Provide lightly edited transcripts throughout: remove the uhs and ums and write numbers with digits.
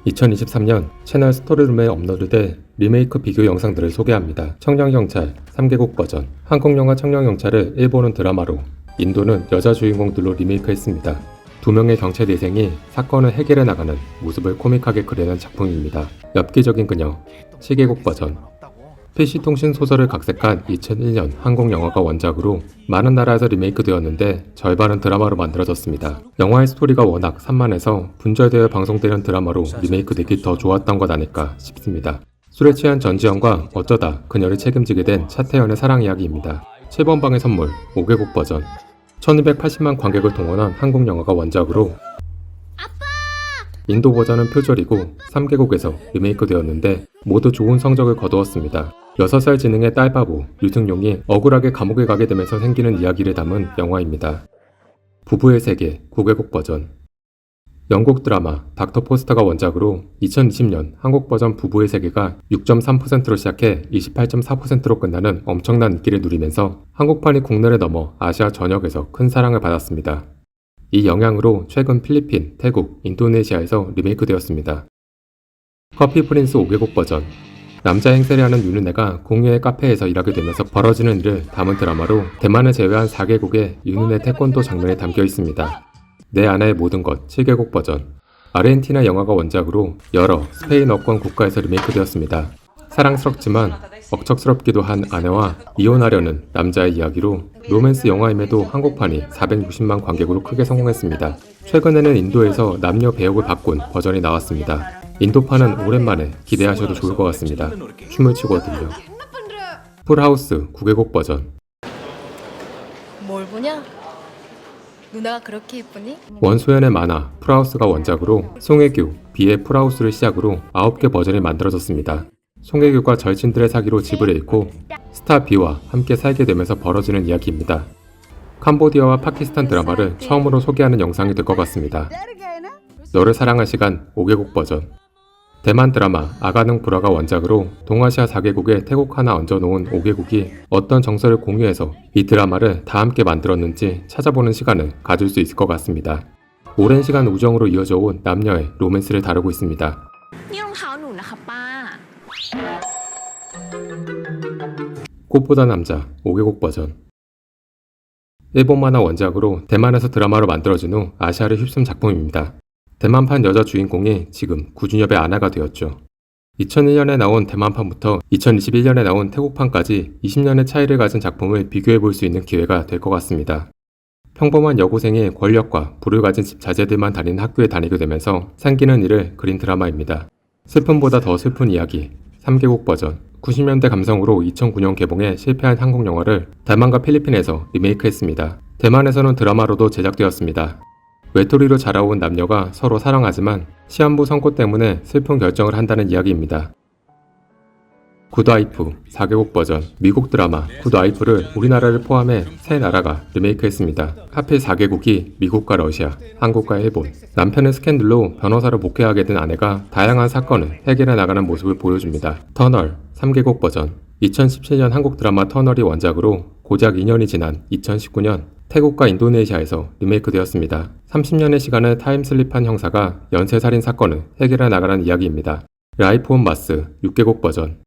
2023년 채널 스토리룸에 업로드된 리메이크 비교 영상들을 소개합니다. 청량경찰 3개국 버전. 한국 영화 청량경찰을 일본은 드라마로, 인도는 여자 주인공들로 리메이크했습니다. 두 명의 경찰 예생이 사건을 해결해 나가는 모습을 코믹하게 그려낸 작품입니다. 엽기적인 그녀, 시계국 버전. PC통신 소설을 각색한 2001년 한국 영화가 원작으로 많은 나라에서 리메이크 되었는데 절반은 드라마로 만들어졌습니다. 영화의 스토리가 워낙 산만해서 분절되어 방송되는 드라마로 리메이크되기 더 좋았던 것 아닐까 싶습니다. 술에 취한 전지현과 어쩌다 그녀를 책임지게 된 차태현의 사랑 이야기입니다. 7번 방의 선물 5개국 버전. 1280만 관객을 동원한 한국 영화가 원작으로 인도 버전은 표절이고 3개국에서 리메이크 되었는데 모두 좋은 성적을 거두었습니다. 6살 지능의 딸바보 류승룡이 억울하게 감옥에 가게 되면서 생기는 이야기를 담은 영화입니다. 부부의 세계 9개국 버전. 영국 드라마 닥터 포스터가 원작으로 2020년 한국 버전 부부의 세계가 6.3%로 시작해 28.4%로 끝나는 엄청난 인기를 누리면서 한국판이 국내를 넘어 아시아 전역에서 큰 사랑을 받았습니다. 이 영향으로 최근 필리핀, 태국, 인도네시아에서 리메이크 되었습니다. 커피 프린스 5개국 버전. 남자 행세를 하는 윤은혜가 공유의 카페에서 일하게 되면서 벌어지는 일을 담은 드라마로 대만을 제외한 4개국의 윤은혜 태권도 장면이 담겨 있습니다. 내 아내의 모든 것 7개국 버전. 아르헨티나 영화가 원작으로 여러 스페인어권 국가에서 리메이크 되었습니다. 사랑스럽지만 억척스럽기도 한 아내와 이혼하려는 남자의 이야기로 로맨스 영화임에도 한국판이 460만 관객으로 크게 성공했습니다. 최근에는 인도에서 남녀 배역을 바꾼 버전이 나왔습니다. 인도판은 오랜만에 기대하셔도 좋을 것 같습니다. 춤을 추거든요. 풀하우스 9개국 버전. 뭘 보냐? 누나가 그렇게 예쁘니? 원소연의 만화 풀하우스가 원작으로 송혜교, 비의 풀하우스를 시작으로 9개 버전이 만들어졌습니다. 송혜교가 절친들의 사기로 집을 잃고 스타 비와 함께 살게 되면서 벌어지는 이야기입니다. 캄보디아와 파키스탄 드라마를 처음으로 소개하는 영상이 될 것 같습니다. 너를 사랑할 시간 5개국 버전. 대만 드라마 아가능 불화가 원작으로 동아시아 4개국에 태국 하나 얹어놓은 5개국이 어떤 정서를 공유해서 이 드라마를 다 함께 만들었는지 찾아보는 시간을 가질 수 있을 것 같습니다. 오랜 시간 우정으로 이어져 온 남녀의 로맨스를 다루고 있습니다. 꽃보다 남자 5개국 버전. 일본 만화 원작으로 대만에서 드라마로 만들어진 후 아시아를 휩쓴 작품입니다. 대만판 여자 주인공이 지금 구준엽의 아내가 되었죠. 2001년에 나온 대만판부터 2021년에 나온 태국판까지 20년의 차이를 가진 작품을 비교해 볼 수 있는 기회가 될 것 같습니다. 평범한 여고생이 권력과 부를 가진 집 자제들만 다니는 학교에 다니게 되면서 생기는 일을 그린 드라마입니다. 슬픔보다 더 슬픈 이야기 3개국 버전. 90년대 감성으로 2009년 개봉해 실패한 한국 영화를 대만과 필리핀에서 리메이크했습니다. 대만에서는 드라마로도 제작되었습니다. 외톨이로 자라온 남녀가 서로 사랑하지만 시한부 선고 때문에 슬픈 결정을 한다는 이야기입니다. 굿와이프 4개국 버전. 미국 드라마 굿와이프를 우리나라를 포함해 세 나라가 리메이크했습니다. 하필 4개국이 미국과 러시아, 한국과 일본. 남편의 스캔들로 변호사로 복귀하게 된 아내가 다양한 사건을 해결해 나가는 모습을 보여줍니다. 터널 3개국 버전. 2017년 한국 드라마 터널이 원작으로 고작 2년이 지난 2019년 태국과 인도네시아에서 리메이크 되었습니다. 30년의 시간을 타임슬립한 형사가 연쇄살인 사건을 해결해 나가는 이야기입니다. 라이프 온 마스 6개국 버전.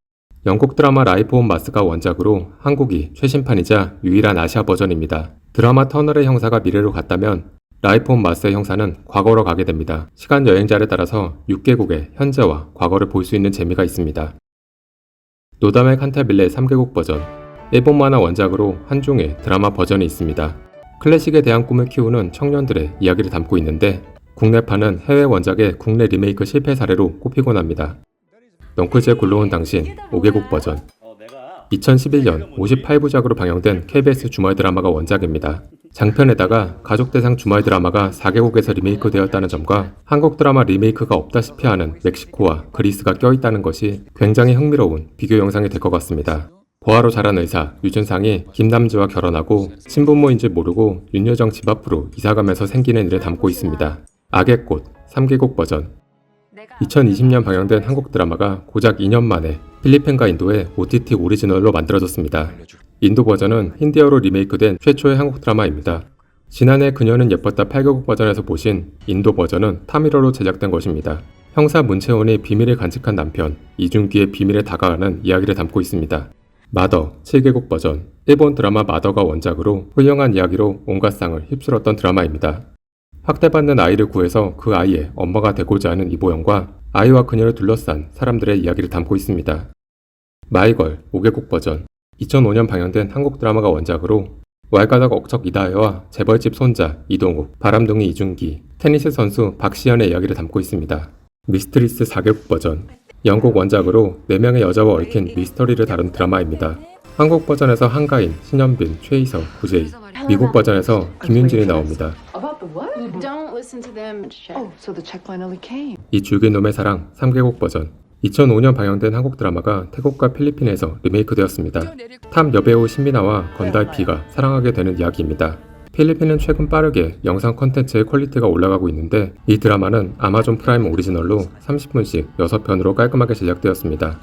영국 드라마 라이프 온 마스가 원작으로 한국이 최신판이자 유일한 아시아 버전입니다. 드라마 터널의 형사가 미래로 갔다면 라이프 온 마스의 형사는 과거로 가게 됩니다. 시간 여행자를 따라서 6개국의 현재와 과거를 볼 수 있는 재미가 있습니다. 노담의 칸타빌레 3개국 버전. 일본 만화 원작으로 한중의 드라마 버전이 있습니다. 클래식에 대한 꿈을 키우는 청년들의 이야기를 담고 있는데 국내판은 해외 원작의 국내 리메이크 실패 사례로 꼽히곤 합니다. 넝클즈의 굴러온 당신 5개국 버전. 2011년 58부작으로 방영된 KBS 주말 드라마가 원작입니다. 장편에다가 가족 대상 주말 드라마가 4개국에서 리메이크 되었다는 점과 한국 드라마 리메이크가 없다시피 하는 멕시코와 그리스가 껴있다는 것이 굉장히 흥미로운 비교 영상이 될 것 같습니다. 보아로 자란 의사 유준상이 김남주와 결혼하고 친부모인 줄 모르고 윤여정 집 앞으로 이사가면서 생기는 일을 담고 있습니다. 악의 꽃 3개국 버전. 2020년 방영된 한국 드라마가 고작 2년 만에 필리핀과 인도의 OTT 오리지널로 만들어졌습니다. 인도 버전은 힌디어로 리메이크된 최초의 한국 드라마입니다. 지난해 그녀는 예뻤다 8개국 버전에서 보신 인도 버전은 타미러로 제작된 것입니다. 형사 문채원이 비밀을 간직한 남편 이준기의 비밀에 다가가는 이야기를 담고 있습니다. 마더 7개국 버전. 일본 드라마 마더가 원작으로 훌륭한 이야기로 온갖 상을 휩쓸었던 드라마입니다. 학대받는 아이를 구해서 그 아이의 엄마가 되고자 하는 이보영과 아이와 그녀를 둘러싼 사람들의 이야기를 담고 있습니다. 마이걸 5개국 버전. 2005년 방영된 한국 드라마가 원작으로 왈가닥 억척 이다혜와 재벌집 손자 이동욱, 바람둥이 이준기, 테니스 선수 박시연의 이야기를 담고 있습니다. 미스트리스 4개국 버전. 영국 원작으로 4명의 여자와 얽힌 미스터리를 다룬 드라마입니다. 한국 버전에서 한가인, 신현빈, 최희석, 구제이, 미국 버전에서 김윤진이 나옵니다. About the what? Don't listen to them. Oh, so the check finally came. 이 줄기놈의 사랑 3개국 버전. 2005년 방영된 한국 드라마가 태국과 필리핀에서 리메이크되었습니다. 탑 여배우 신민아와 건달피가 사랑하게 되는 이야기입니다. 필리핀은 최근 빠르게 영상 콘텐츠의 퀄리티가 올라가고 있는데 이 드라마는 아마존 프라임 오리지널로 30분씩 6편으로 깔끔하게 제작되었습니다.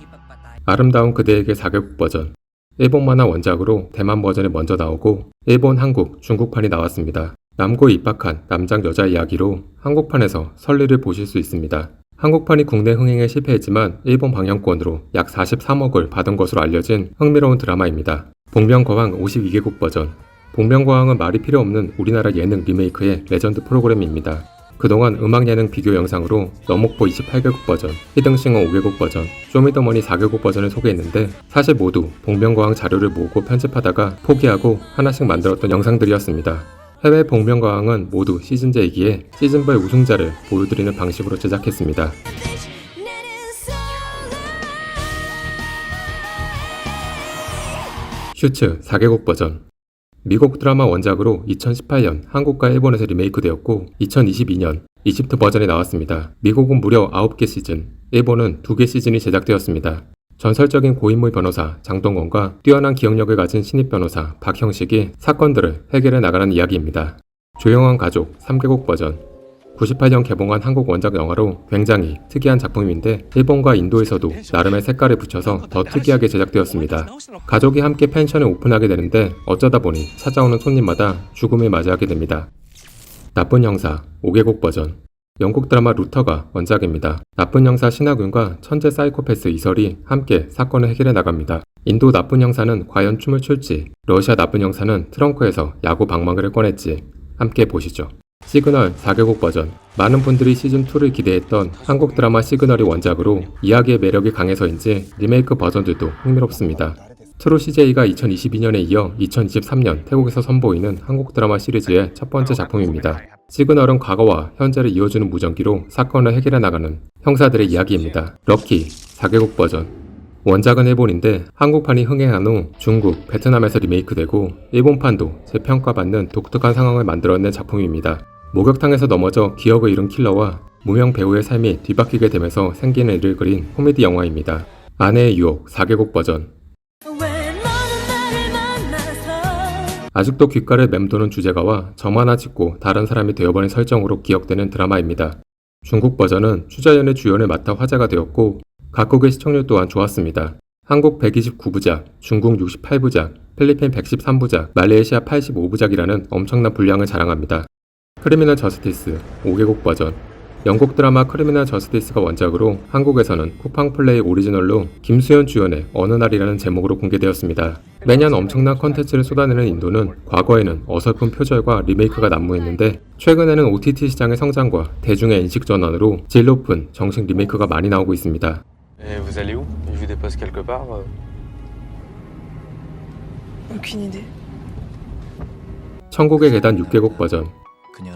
아름다운 그대에게 4개국 버전. 일본 만화 원작으로 대만 버전이 먼저 나오고 일본, 한국, 중국판이 나왔습니다. 남고에 입학한 남장 여자 이야기로 한국판에서 설리를 보실 수 있습니다. 한국판이 국내 흥행에 실패했지만 일본 방영권으로 약 43억을 받은 것으로 알려진 흥미로운 드라마입니다. 복면거왕 52개국 버전. 복면거왕은 말이 필요 없는 우리나라 예능 리메이크의 레전드 프로그램입니다. 그동안 음악 예능 비교 영상으로 너목보 28개국 버전, 히등싱어 5개국 버전, 쇼미더머니 4개국 버전을 소개했는데 사실 모두 복면거왕 자료를 모으고 편집하다가 포기하고 하나씩 만들었던 영상들이었습니다. 해외 복면거왕은 모두 시즌제이기에 시즌별 우승자를 보여드리는 방식으로 제작했습니다. 슈츠 4개국 버전. 미국 드라마 원작으로 2018년 한국과 일본에서 리메이크되었고 2022년 이집트 버전이 나왔습니다. 미국은 무려 9개 시즌, 일본은 2개 시즌이 제작되었습니다. 전설적인 고인물 변호사 장동건과 뛰어난 기억력을 가진 신입 변호사 박형식이 사건들을 해결해 나가는 이야기입니다. 조용한 가족 3개국 버전. 98년 개봉한 한국 원작 영화로 굉장히 특이한 작품인데 일본과 인도에서도 나름의 색깔을 붙여서 더 특이하게 제작되었습니다. 가족이 함께 펜션을 오픈하게 되는데 어쩌다 보니 찾아오는 손님마다 죽음을 맞이하게 됩니다. 나쁜 형사 5개국 버전. 영국 드라마 루터가 원작입니다. 나쁜 형사 신하균과 천재 사이코패스 이설이 함께 사건을 해결해 나갑니다. 인도 나쁜 형사는 과연 춤을 출지, 러시아 나쁜 형사는 트렁크에서 야구 방망이를 꺼냈지. 함께 보시죠. 시그널 4개국 버전. 많은 분들이 시즌2를 기대했던 한국 드라마 시그널이 원작으로 이야기의 매력이 강해서인지 리메이크 버전들도 흥미롭습니다. 트루 CJ가 2022년에 이어 2023년 태국에서 선보이는 한국 드라마 시리즈의 첫 번째 작품입니다. 시그널은 과거와 현재를 이어주는 무전기로 사건을 해결해 나가는 형사들의 이야기입니다. 럭키 4개국 버전. 원작은 일본인데 한국판이 흥행한 후 중국, 베트남에서 리메이크되고 일본판도 재평가받는 독특한 상황을 만들어낸 작품입니다. 목욕탕에서 넘어져 기억을 잃은 킬러와 무명 배우의 삶이 뒤바뀌게 되면서 생기는 일을 그린 코미디 영화입니다. 아내의 유혹 4개국 버전. 아직도 귓가를 맴도는 주제가와 점 하나 짚고 다른 사람이 되어버린 설정으로 기억되는 드라마입니다. 중국 버전은 추자연의 주연을 맡아 화제가 되었고 각국의 시청률 또한 좋았습니다. 한국 129부작, 중국 68부작, 필리핀 113부작, 말레이시아 85부작이라는 엄청난 분량을 자랑합니다. 크리미널 저스티스 5개국 버전. 영국 드라마 크리미널 저스티스가 원작으로 한국에서는 쿠팡 플레이 오리지널로 김수현 주연의 어느 날이라는 제목으로 공개되었습니다. 매년 엄청난 컨텐츠를 쏟아내는 인도는 과거에는 어설픈 표절과 리메이크가 난무했는데 최근에는 OTT 시장의 성장과 대중의 인식 전환으로 질 높은 정식 리메이크가 많이 나오고 있습니다. Et vous allez où? Il vous dépose quelque part? Aucune idée. 천국의 계단 6개국 버전.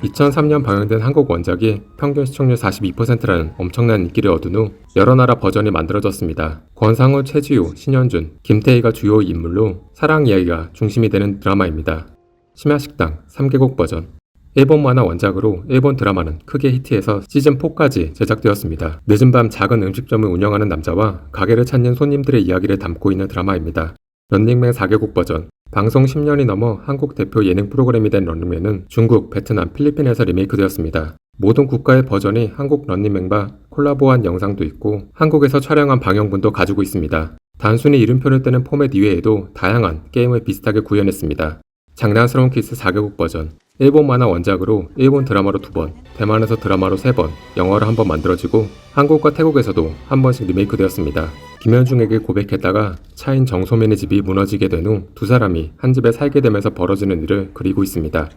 2003년 방영된 한국 원작이 평균 시청률 42%라는 엄청난 인기를 얻은 후 여러 나라 버전이 만들어졌습니다. 권상우, 최지우, 신현준, 김태희가 주요 인물로 사랑 이야기가 중심이 되는 드라마입니다. 심야식당 3개국 버전. 일본 만화 원작으로 일본 드라마는 크게 히트해서 시즌4까지 제작되었습니다. 늦은 밤 작은 음식점을 운영하는 남자와 가게를 찾는 손님들의 이야기를 담고 있는 드라마입니다. 런닝맨 4개국 버전. 방송 10년이 넘어 한국 대표 예능 프로그램이 된 런닝맨은 중국, 베트남, 필리핀에서 리메이크되었습니다. 모든 국가의 버전이 한국 런닝맨과 콜라보한 영상도 있고 한국에서 촬영한 방영분도 가지고 있습니다. 단순히 이름표를 떼는 포맷 이외에도 다양한 게임을 비슷하게 구현했습니다. 장난스러운 키스 4개국 버전. 일본 만화 원작으로 일본 드라마로 2번, 대만에서 드라마로 3번, 영화로 1번 만들어지고 한국과 태국에서도 한 번씩 리메이크 되었습니다. 김현중에게 고백했다가 차인 정소민의 집이 무너지게 된 후 두 사람이 한 집에 살게 되면서 벌어지는 일을 그리고 있습니다.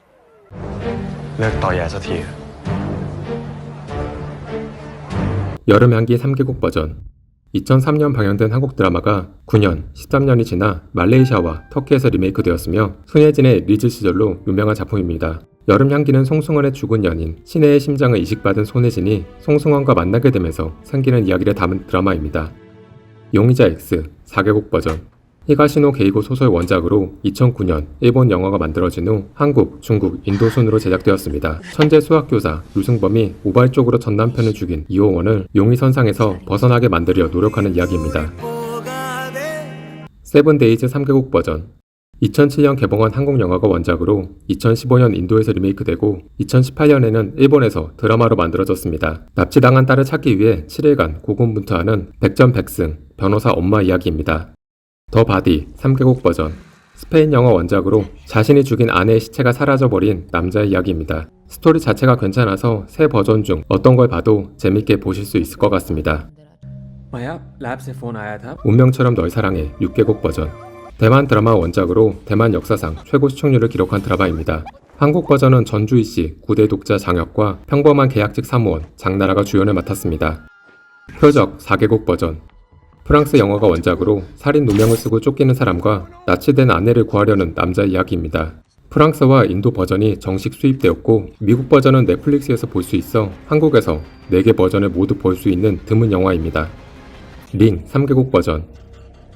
เลิกต่อแย่สักที 여름 향기 3개국 버전 2003년 방영된 한국 드라마가 9년, 13년이 지나 말레이시아와 터키에서 리메이크 되었으며 손예진의 리즈 시절로 유명한 작품입니다. 여름 향기는 송승헌의 죽은 연인, 신혜의 심장을 이식받은 손예진이 송승헌과 만나게 되면서 생기는 이야기를 담은 드라마입니다. 용의자 X 4개국 버전 히가시노 게이고 소설 원작으로 2009년 일본 영화가 만들어진 후 한국, 중국, 인도 순으로 제작되었습니다. 천재 수학교사 유승범이 우발적으로 전 남편을 죽인 이호원을 용의선상에서 벗어나게 만들려 노력하는 이야기입니다. 세븐데이즈 3개국 버전 2007년 개봉한 한국 영화가 원작으로 2015년 인도에서 리메이크되고 2018년에는 일본에서 드라마로 만들어졌습니다. 납치당한 딸을 찾기 위해 7일간 고군분투하는 백전백승 변호사 엄마 이야기입니다. 더 바디 3개국 버전 스페인 영화 원작으로 자신이 죽인 아내의 시체가 사라져버린 남자의 이야기입니다. 스토리 자체가 괜찮아서 새 버전 중 어떤 걸 봐도 재밌게 보실 수 있을 것 같습니다. 운명처럼 널 사랑해 6개국 버전 대만 드라마 원작으로 대만 역사상 최고 시청률을 기록한 드라마입니다. 한국 버전은 전주희 씨, 구대 독자 장혁과 평범한 계약직 사무원 장나라가 주연을 맡았습니다. 표적 4개국 버전 프랑스 영화가 원작으로 살인 누명을 쓰고 쫓기는 사람과 납치된 아내를 구하려는 남자 이야기입니다. 프랑스와 인도 버전이 정식 수입되었고 미국 버전은 넷플릭스에서 볼 수 있어 한국에서 4개 버전을 모두 볼 수 있는 드문 영화입니다. 링 3개국 버전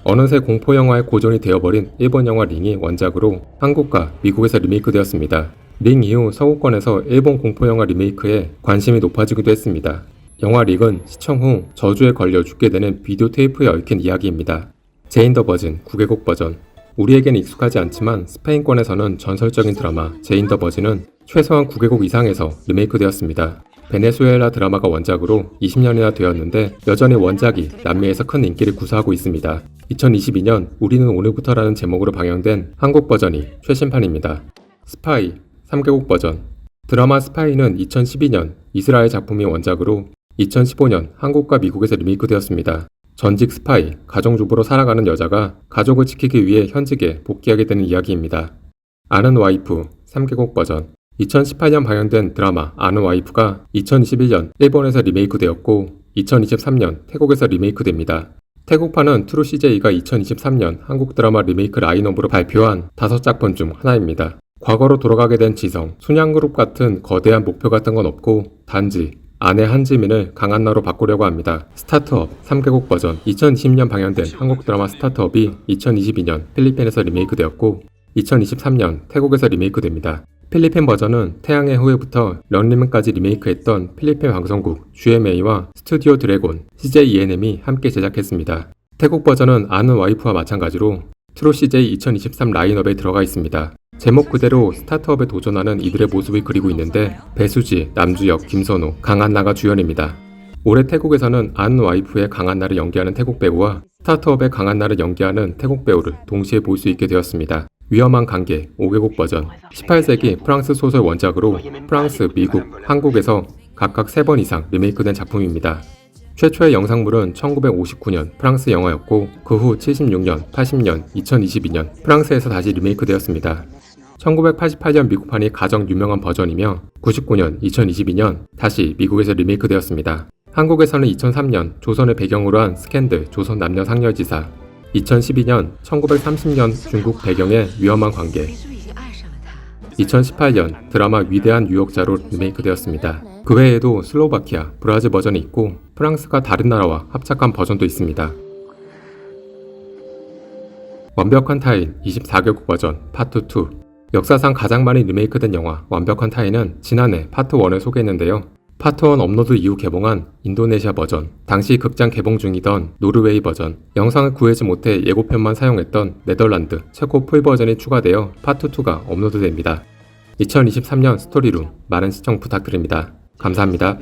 어느새 공포영화의 고전이 되어버린 일본 영화 링이 원작으로 한국과 미국에서 리메이크 되었습니다. 링 이후 서구권에서 일본 공포영화 리메이크에 관심이 높아지기도 했습니다. 영화 링은 시청 후 저주에 걸려 죽게 되는 비디오 테이프에 얽힌 이야기입니다. 제인 더 버진 9개국 버전 우리에겐 익숙하지 않지만 스페인권에서는 전설적인 드라마 제인 더 버진은 최소한 9개국 이상에서 리메이크 되었습니다. 베네수엘라 드라마가 원작으로 20년이나 되었는데 여전히 원작이 남미에서 큰 인기를 구사하고 있습니다. 2022년 우리는 오늘부터라는 제목으로 방영된 한국 버전이 최신판입니다. 스파이 3개국 버전 드라마 스파이는 2012년 이스라엘 작품이 원작으로 2015년 한국과 미국에서 리메이크 되었습니다. 전직 스파이, 가정주부로 살아가는 여자가 가족을 지키기 위해 현직에 복귀하게 되는 이야기입니다. 아는 와이프 3개국 버전 2018년 방영된 드라마 아는 와이프가 2021년 일본에서 리메이크 되었고 2023년 태국에서 리메이크 됩니다. 태국판은 트루 CJ가 2023년 한국 드라마 리메이크 라인업으로 발표한 5작품 중 하나입니다. 과거로 돌아가게 된 지성, 순양그룹 같은 거대한 목표 같은 건 없고 단지 아내 한지민을 강한나로 바꾸려고 합니다. 스타트업 3개국 버전 2020년 방영된 한국 드라마 스타트업이 2022년 필리핀에서 리메이크 되었고 2023년 태국에서 리메이크 됩니다. 필리핀 버전은 태양의 후예부터 런리맨까지 리메이크했던 필리핀 방송국 GMA와 스튜디오 드래곤, CJ E&M이 함께 제작했습니다. 태국 버전은 아는 와이프와 마찬가지로 트루 CJ 2023 라인업에 들어가 있습니다. 제목 그대로 스타트업에 도전하는 이들의 모습을 그리고 있는데 배수지, 남주혁, 김선호, 강한나가 주연입니다. 올해 태국에서는 아는 와이프의 강한나를 연기하는 태국 배우와 스타트업의 강한나를 연기하는 태국 배우를 동시에 볼 수 있게 되었습니다. 위험한 관계 5개국 버전 18세기 프랑스 소설 원작으로 프랑스, 미국, 한국에서 각각 3번 이상 리메이크된 작품입니다. 최초의 영상물은 1959년 프랑스 영화였고 그 후 76년, 80년, 2022년 프랑스에서 다시 리메이크 되었습니다. 1988년 미국판이 가장 유명한 버전이며 99년, 2022년 다시 미국에서 리메이크 되었습니다. 한국에서는 2003년 조선을 배경으로 한 스캔들 조선 남녀 상여지사 2012년 1930년 중국 배경의 위험한 관계 2018년 드라마 위대한 유혹자로 리메이크 되었습니다. 그 외에도 슬로바키아, 브라질 버전이 있고 프랑스가 다른 나라와 합작한 버전도 있습니다. 완벽한 타인 24개국 버전 파트 2 역사상 가장 많이 리메이크된 영화 완벽한 타인은 지난해 파트 1을 소개했는데요. 파트 1 업로드 이후 개봉한 인도네시아 버전, 당시 극장 개봉 중이던 노르웨이 버전, 영상을 구하지 못해 예고편만 사용했던 네덜란드, 체코 풀 버전이 추가되어 파트 2가 업로드됩니다. 2023년 스토리룸 많은 시청 부탁드립니다. 감사합니다.